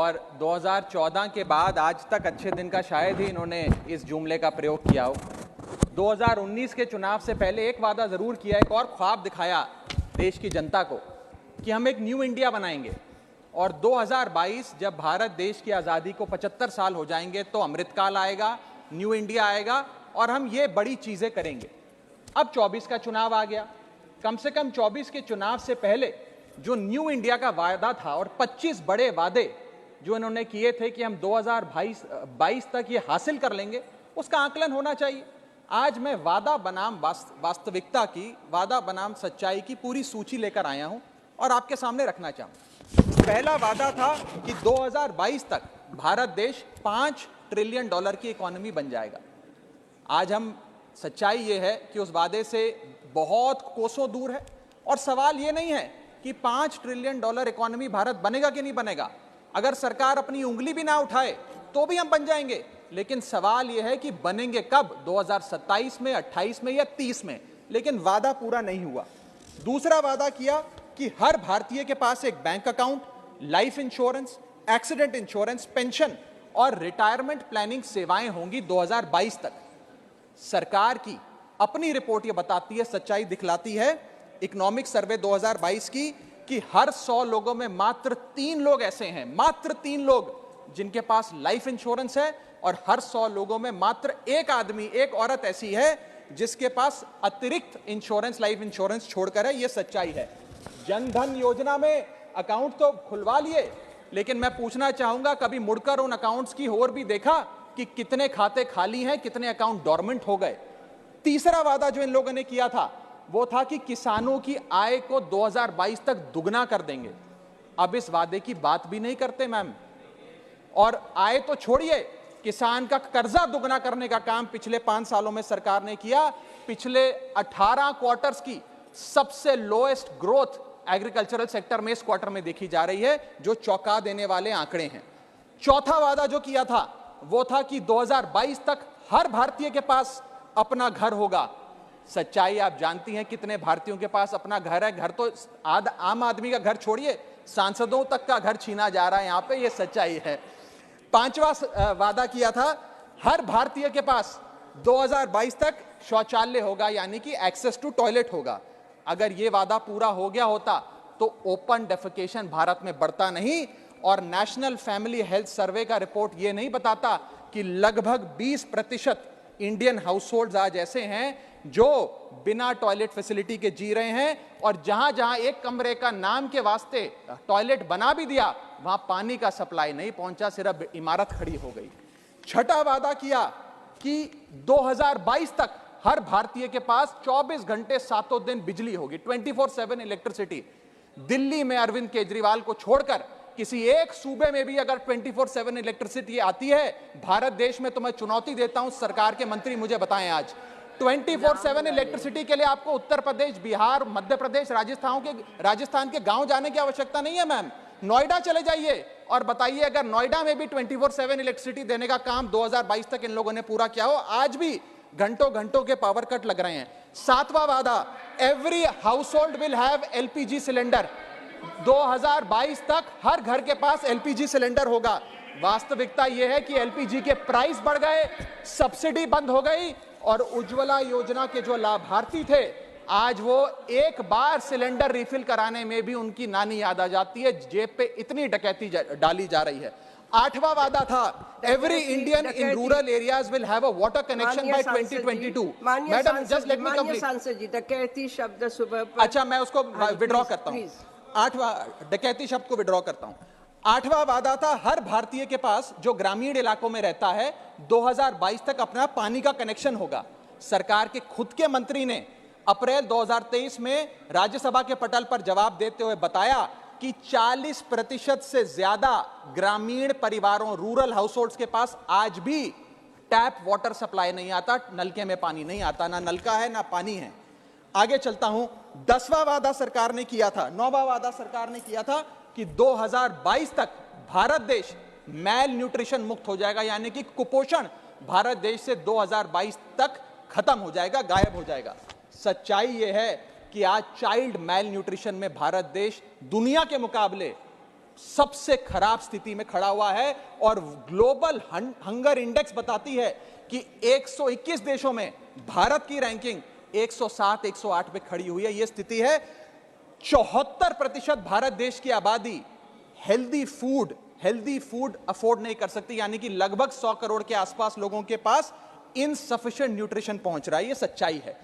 और 2014 के बाद आज तक अच्छे दिन का शायद ही इन्होंने इस जुमले का प्रयोग किया हो। 2019 के चुनाव से पहले एक वादा जरूर किया, एक और ख्वाब दिखाया देश की जनता को कि हम एक न्यू इंडिया बनाएंगे और 2022 जब भारत देश की आज़ादी को 75 साल हो जाएंगे तो अमृतकाल आएगा, न्यू इंडिया आएगा और हम ये बड़ी चीज़ें करेंगे। अब 24 का चुनाव आ गया, कम से कम 24 के चुनाव से पहले जो न्यू इंडिया का वायदा था और 25 बड़े वादे जो इन्होंने किए थे कि हम 2022 तक ये हासिल कर लेंगे, उसका आकलन होना चाहिए। आज मैं वादा बनाम वास्तविकता की, वादा बनाम सच्चाई की पूरी सूची लेकर आया हूं और आपके सामने रखना चाहूं। पहला वादा था कि 2022 तक भारत देश $5 ट्रिलियन की इकोनॉमी बन जाएगा। आज हम सच्चाई ये है कि उस वादे से बहुत कोसों दूर है और सवाल ये नहीं है कि $5 ट्रिलियन इकोनॉमी भारत बनेगा कि नहीं बनेगा। अगर सरकार अपनी उंगली भी ना उठाए तो भी हम बन जाएंगे, लेकिन सवाल यह है कि बनेंगे कब, 2027 में, 28 में या 30 में। लेकिन वादा पूरा नहीं हुआ। दूसरा वादा किया कि हर भारतीय के पास एक bank account, life insurance, accident insurance, pension और रिटायरमेंट प्लानिंग सेवाएं होंगी 2022 तक। सरकार की अपनी रिपोर्ट यह बताती है, सच्चाई दिखलाती है इकोनॉमिक सर्वे 2022 की, कि हर 100 लोगों में मात्र 3 लोग ऐसे हैं, मात्र 3 लोग जिनके पास लाइफ इंश्योरेंस है और हर 100 लोगों में मात्र एक आदमी, एक औरत ऐसी है जिसके पास अतिरिक्त इंश्योरेंस, लाइफ इंश्योरेंस छोड़कर है। यह सच्चाई है। जनधन योजना में अकाउंट तो खुलवा लिए, लेकिन मैं पूछना चाहूंगा कभी मुड़कर उन अकाउंट्स की ओर भी देखा कि कितने खाते खाली हैं, कितने अकाउंट डोरमेंट हो गए। तीसरा वादा जो इन लोगों ने किया था वो था कि किसानों की आय को 2022 तक दुगना कर देंगे। अब इस वादे की बात भी नहीं करते मैम। और आय तो छोड़िए, किसान का कर्जा दुगना करने का काम पिछले 5 सालों में सरकार ने किया। पिछले 18 क्वार्टर्स की सबसे लोएस्ट ग्रोथ एग्रीकल्चरल सेक्टर में इस क्वार्टर में देखी जा रही है, जो चौंका देने वाले आंकड़े हैं। चौथा वादा जो किया था वो था कि 2022 तक हर भारतीय के पास अपना घर होगा। सच्चाई आप जानती हैं कितने भारतीयों के पास अपना घर है। घर तो आम आदमी का घर छोड़िए, सांसदों तक का घर छीना जा रहा है यहां पे, ये सच्चाई है। पांचवा वादा किया था हर भारतीय के पास 2022 तक शौचालय होगा, यानी कि एक्सेस टू टॉयलेट होगा। अगर ये वादा पूरा हो गया होता तो ओपन डेफिकेशन भारत में बढ़ता नहीं। और नेशनल फैमिली हेल्थ सर्वे का रिपोर्ट ये नहीं बताता कि लगभग 20% इंडियन हाउसहोल्ड्स आज ऐसे हैं जो बिना टॉयलेट फैसिलिटी के जी रहे हैं, और जहां जहां एक कमरे का नाम के वास्ते टॉयलेट बना भी दिया, वहां पानी का सप्लाई नहीं पहुंचा, सिर्फ इमारत खड़ी हो गई। छठा वादा किया कि 2022 तक हर भारतीय के पास 24 घंटे 7 दिन बिजली होगी, 24/7 इलेक्ट्रिसिटी। दिल्ली में अरविंद केजरीवाल को छोड़कर किसी एक सूबे में भी अगर 24/7 इलेक्ट्रिसिटी आती है भारत देश में, तो मैं चुनौती देता हूं सरकार के मंत्री मुझे बताएं आज 24/7 इलेक्ट्रिसिटी के लिए आपको उत्तर प्रदेश, बिहार, मध्य प्रदेश, राजस्थान के गांव जाने की आवश्यकता नहीं है मैम। नोएडा चले जाइए और बताइए अगर नोएडा में भी 24/7 इलेक्ट्रिसिटी देने का काम 2022 तक इन लोगों ने पूरा किया हो। आज भी घंटों घंटों के पावर कट लग रहे हैं। सातवां वादा, every house hold will have LPG cylinder. 2022 तक हर घर के पास एलपीजी सिलेंडर होगा। वास्तविकता यह है कि एलपीजी के प्राइस बढ़ गए, सब्सिडी बंद हो गई और उज्ज्वला योजना के जो लाभार्थी थे आज वो एक बार सिलेंडर रिफिल कराने में भी उनकी नानी याद आ जाती है। जेब पे इतनी डकैती डाली जा रही है। आठवां वादा था every Indian in rural areas will have a water connection by 2022। Madam just let me complete. डकैती शब्द सुबह, अच्छा मैं उसको विड्रॉ करता हूं। आठवां डकैती शब्द को विड्रॉ करता हूं। आठवां वादा था हर भारतीय के पास जो ग्रामीण इलाकों में रहता है 2022 तक अपना पानी का कनेक्शन होगा। सरकार के खुद के मंत्री ने अप्रैल 2023 में राज्यसभा के पटल पर जवाब देते हुए बताया कि 40% से ज्यादा ग्रामीण परिवारों, रूरल हाउसहोल्ड्स के पास आज भी टैप वाटर सप्लाई नहीं आता, नलके में पानी नहीं आता, ना नलका है ना पानी है। आगे चलता हूं। 10वां वादा सरकार ने किया था, 9वां वादा सरकार ने किया था कि 2022 तक भारत देश मैल न्यूट्रिशन मुक्त हो जाएगा, यानी कि कुपोषण भारत देश से 2022 तक खत्म हो जाएगा, गायब हो जाएगा। सच्चाई यह है कि आज चाइल्ड मैल न्यूट्रिशन में भारत देश दुनिया के मुकाबले सबसे खराब स्थिति में खड़ा हुआ है और ग्लोबल हंगर इंडेक्स बताती है कि 121 देशों में भारत की रैंकिंग 107 108 पे खड़ी हुई है। यह स्थिति है। 74% भारत देश की आबादी हेल्दी फूड अफोर्ड नहीं कर सकती, यानी कि लगभग 100 करोड़ के आसपास लोगों के पास इनसफिशिएंट न्यूट्रिशन पहुंच रहा है। यह सच्चाई है।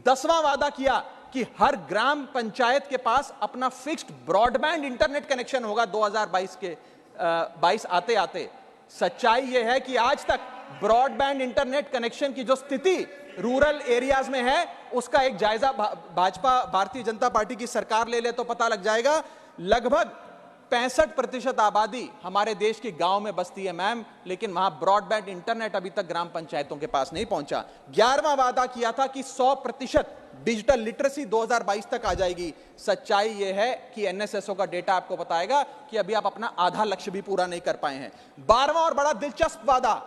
10वां वादा किया कि हर ग्राम पंचायत के पास अपना फिक्स्ड ब्रॉडबैंड इंटरनेट कनेक्शन होगा 2022 आते आते। सच्चाई यह है कि आज तक ब्रॉडबैंड इंटरनेट कनेक्शन की जो स्थिति रूरल एरियाज में है उसका एक जायजा भाजपा भारतीय जनता पार्टी की सरकार ले ले तो पता लग जाएगा। लगभग 65% आबादी हमारे देश के गांव में बसती है मैम, लेकिन वहां ब्रॉडबैंड इंटरनेट अभी तक ग्राम पंचायतों के पास नहीं पहुंचा। 11वां वादा किया था कि 100% डिजिटल लिटरेसी 2022 तक आ जाएगी। सच्चाई यह है कि एनएसएसओ का डेटा आपको बताएगा कि अभी आप अपना आधा लक्ष्य भी पूरा नहीं कर पाए हैं। 12वां और बड़ा दिलचस्प वादा,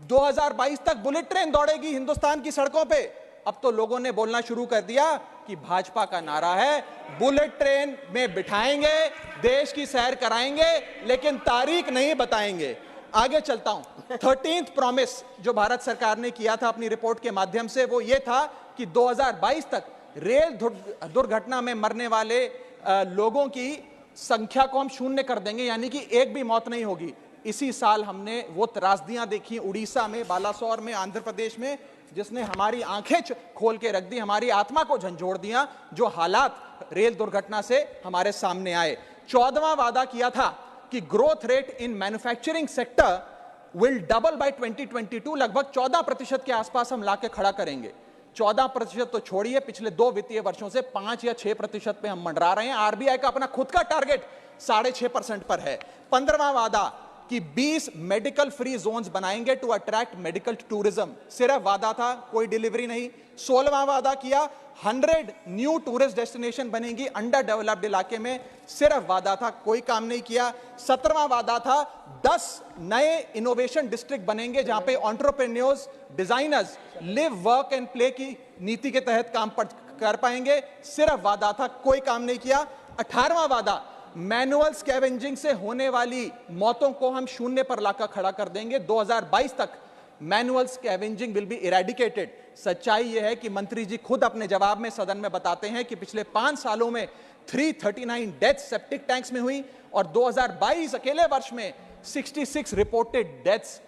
2022 तक बुलेट ट्रेन दौड़ेगी हिंदुस्तान की सड़कों पे। अब तो लोगों ने बोलना शुरू कर दिया कि भाजपा का नारा है बुलेट ट्रेन में बिठाएंगे, देश की सैर कराएंगे, लेकिन तारीख नहीं बताएंगे। आगे चलता हूं। 13th प्रॉमिस जो भारत सरकार ने किया था अपनी रिपोर्ट के माध्यम से, वो ये था कि 2022 तक रेल दुर्घटना में मरने वाले लोगों की संख्या को हम 0 कर देंगे, यानी कि एक भी मौत नहीं होगी। इसी साल हमने वो त्रासदियां देखी उड़ीसा में, बालासोर में, आंध्र प्रदेश में, जिसने हमारी आंखें खोल के रख दी, हमारी आत्मा को झंझोड़ दिया, जो हालात रेल दुर्घटना से हमारे सामने आए। 14वां वादा किया था कि growth rate in manufacturing sector will double by 2022। लगभग 14% के आसपास हम लाके खड़ा करेंगे। 14% तो छोड़िए, पिछले 2 वित्तीय वर्षों से 5 या 6% पे हम मंडरा रहे हैं। आरबीआई का अपना खुद का टारगेट 6.5% पर है। 15वां वादा कि 20 मेडिकल फ्री जोन्स बनाएंगे टू अट्रैक्ट मेडिकल टूरिज्म। सिर्फ वादा था, कोई डिलीवरी नहीं। 16वां वादा किया 100 न्यू टूरिस्ट डेस्टिनेशन बनेंगी अंडर डेवलप्ड इलाके में। सिर्फ वादा था, कोई काम नहीं किया। 17वां वादा था 10 नए इनोवेशन डिस्ट्रिक्ट बनेंगे जहां पे entrepreneurs, designers live work and play की नीति के तहत काम कर पाएंगे। सिर्फ वादा था, कोई काम नहीं किया। 18वां वादा, मैनुअल स्कैवेंजिंग से होने वाली मौतों को हम 0 पर लाकर खड़ा कर देंगे। 2022 तक manual scavenging will be eradicated. सच्चाई यह है कि मंत्री जी खुद अपने जवाब में सदन में बताते हैं कि पिछले 5 सालों में 339 डेथ्स सेप्टिक टैंक्स में हुई और 2022 अकेले वर्ष में 66 रिपोर्टेड डेथ्स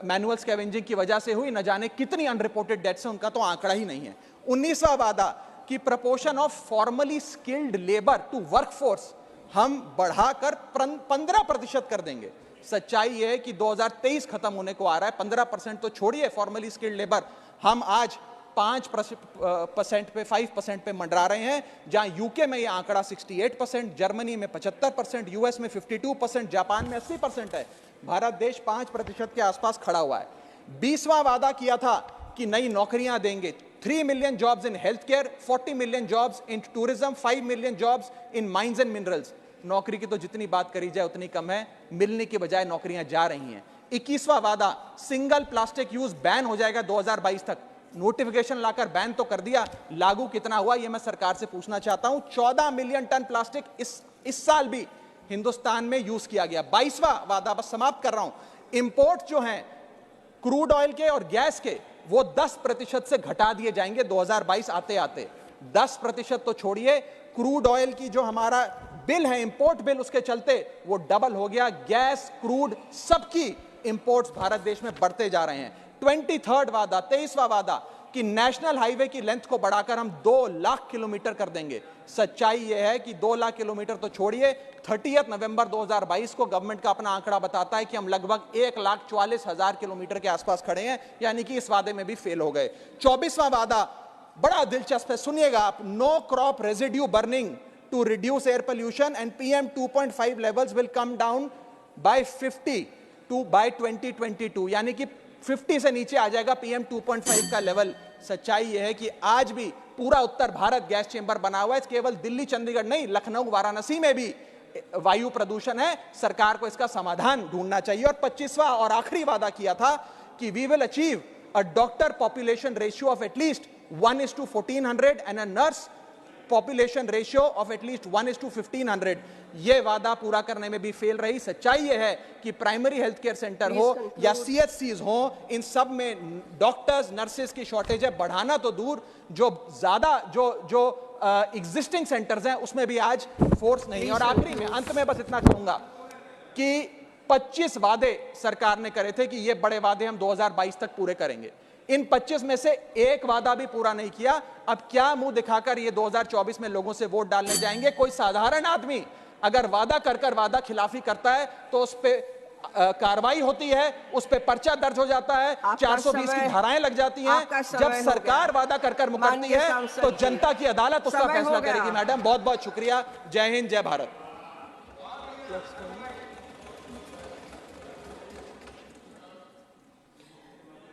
मैनुअल स्कैवेंजिंग की वजह से हुई। न जाने कितनी अनरिपोर्टेड डेथ्स हैं, उनका तो आंकड़ा ही नहीं है। 19वां वादा कि proportion of formally skilled labour to workforce हम बढ़ाकर 15% कर देंगे। सच्चाई यह है कि 2023 खत्म होने को आ रहा है, 15% तो छोड़िए फॉर्मली स्किल्ड लेबर, हम आज 5% पे 5% पे मंडरा रहे हैं। जहां यूके में यह आंकड़ा 68%, जर्मनी में 75%, यूएस में 52%, जापान में 80% है। भारत देश 5% के आसपास खड़ा हुआ है। 20वां वादा किया था कि नई नौकरियां देंगे। 3 million jobs in healthcare, 40 million jobs in tourism, 5 million jobs in mines and minerals। नौकरी की तो जितनी बात करी जाए उतनी कम है, मिलने की बजाय नौकरियां जा रही हैं। 21वां वादा, सिंगल प्लास्टिक यूज बैन हो जाएगा 2022 तक। नोटिफिकेशन लाकर बैन तो कर दिया, लागू कितना हुआ यह मैं सरकार से पूछना चाहता हूं। 14 मिलियन टन प्लास्टिक इस साल भी हिंदुस्तान में यूज किया गया। 22वां वादा, बस समाप्त कर रहा हूं, इंपोर्ट जो है क्रूड ऑयल के और गैस के, वो 10% से घटा दिए जाएंगे 2022 आते आते। 10% तो छोड़िए, क्रूड ऑयल की जो हमारा बिल है, इंपोर्ट बिल, उसके चलते वो डबल हो गया। गैस, क्रूड, सबकी इंपोर्ट्स भारत देश में बढ़ते जा रहे हैं। 23rd वादा, 23वां वादा कि नेशनल हाईवे की लेंथ को बढ़ाकर हम 2 लाख किलोमीटर कर देंगे। सच्चाई यह है कि 2 लाख किलोमीटर तो छोड़िए, 30 नवंबर 2022 को गवर्नमेंट का अपना आंकड़ा बताता है कि हम लगभग 1,44,000 किलोमीटर के आसपास खड़े हैं, यानी कि इस वादे में भी फेल हो गए। 24वां वादा बड़ा दिलचस्प है, सुनिएगा आप, no crop residue burning to reduce air pollution and PM 2.5 levels will come down by 50 by 2022, यानी कि 50 से नीचे आ जाएगा PM 2.5 का लेवल। सच्चाई यह है कि आज भी पूरा उत्तर भारत गैस चेंबर बना हुआ है। केवल दिल्ली चंडीगढ़ नहीं, लखनऊ वाराणसी में भी वायु प्रदूषण है। सरकार को इसका समाधान ढूंढना चाहिए। और 25वां और आखिरी वादा किया था कि we will achieve a doctor population ratio of at least 1:1400 and a nurse population ratio of at least 1:1500। ये वादा पूरा करने में भी फेल रही। सच्चाई ये है कि प्राइमरी हेल्थ केयर सेंटर हो या CHCs हो, इन सब में डॉक्टर्स नर्सेज की शॉर्टेज है। बढ़ाना तो दूर, जो ज्यादा जो एग्जिस्टिंग सेंटर्स हैं उसमें भी आज फोर्स नहीं। और आखिरी में अंत में बस इतना कहूंगा कि 25 वादे सरकार ने करे थे कि ये बड़े वादे हम 2022 तक पूरे करेंगे। इन 25 में से एक वादा भी पूरा नहीं किया। अब क्या मुंह दिखाकर ये 2024 में लोगों से वोट डालने जाएंगे? कोई साधारण आदमी अगर वादा कर वादा खिलाफी करता है तो उस पे कार्रवाई होती है, उस पे पर्चा दर्ज हो जाता है, 420 की धाराएं लग जाती हैं। जब सरकार वादा कर मुकरती है तो जनता की अदालत उसका फैसला करेगी। मैडम बहुत बहुत शुक्रिया। जय हिंद, जय भारत।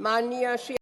माननीय श्री